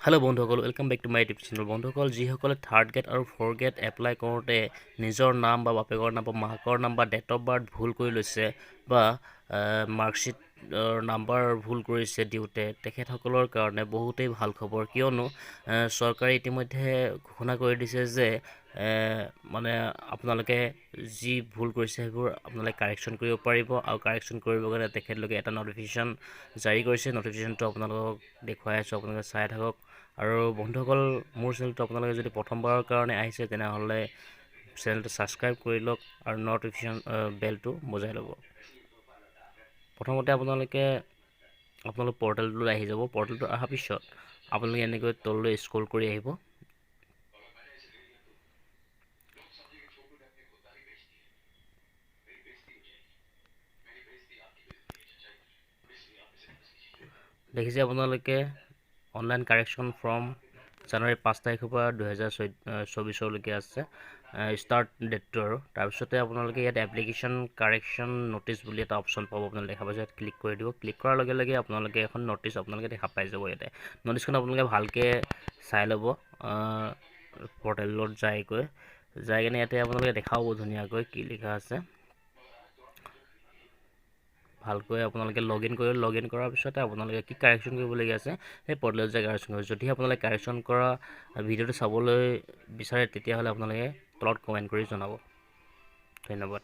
Hello' বন্ধুসকল, welcome back to my YouTube channel. বন্ধুসকল, যিসকলে থাৰ্ড গ্ৰেড আৰু ফ'ৰ্থ গ্ৰেড এপ্লাই কৰোঁতে নিজৰ নাম বা বাপেকৰ নাম বা মাকৰ নাম বা ডেট অফ বাৰ্থ ভুল কৰি লৈছে বা মাৰ্কশ্বিটৰ নাম্বাৰ ভুল কৰিছে দিওঁতে, তেখেতসকলৰ কাৰণে বহুতেই ভাল খবৰ। কিয়নো চৰকাৰে ইতিমধ্যে ঘোষণা কৰি দিছে যে মানে আপোনালোকে যি ভুল কৰিছে সেইবোৰ আপোনালোকে কাৰেকশ্যন কৰিব পাৰিব, আৰু কাৰেকশ্যন কৰিবৰ কাৰণে তেখেতলোকে এটা নটিফিকেশ্যন জাৰি কৰিছে। নটিফিকেশ্যনটো আপোনালোকক দেখুৱাই আছোঁ, আপোনালোকে চাই থাকক। আৰু বন্ধুসকল, মোৰ চেনেলটো আপোনালোকে যদি প্ৰথমবাৰৰ কাৰণে আহিছে তেনেহ'লে চেনেলটো ছাবস্ক্ৰাইব কৰি লওক আৰু নটিফিকেশ্যন বেলটো বজাই ল'ব। প্ৰথমতে আপোনালোক পৰ্টেলটোলৈ আহি যাব। পৰ্টেলটো অহাৰ পিছত আপোনালোকে এনেকৈ তললৈ স্ক্ৰল কৰি আহিব। দেখিছে আপোনালোকে অনলাইন কাৰেকশ্যন ফ্ৰম জানুৱাৰী 5 তাৰিখৰ পৰা 2024লৈকে আছে ষ্টাৰ্ট ডেটটো। আৰু তাৰপিছতে আপোনালোকে ইয়াত এপ্লিকেশ্যন কাৰেকশ্যন ন'টিচ বুলি এটা অপশ্যন পাব, আপোনালোকে দেখা পাইছে। ইয়াত ক্লিক কৰি দিব। ক্লিক কৰাৰ লগে লগে আপোনালোকে এখন ন'টিচ আপোনালোকে দেখা পাই যাব। ইয়াতে ন'টিচখন আপোনালোকে ভালকৈ চাই ল'ব। পৰ্টেলত যাই কিনে ইয়াতে আপোনালোকে দেখাব ধুনীয়াকৈ কি লিখা আছে। ভালকৈ আপোনালোকে লগ ইন কৰাৰ পিছতে আপোনালোকে কি কাৰেকশ্যন কৰিবলগীয়া আছে সেই পৰ্টেলত যাই কাৰেকশ্যন কৰিব। যদি আপোনালোকে কাৰেকশ্যন কৰা ভিডিঅ'টো চাবলৈ বিচাৰে তেতিয়াহ'লে আপোনালোকে তলত কমেণ্ট কৰি জনাব। ধন্যবাদ।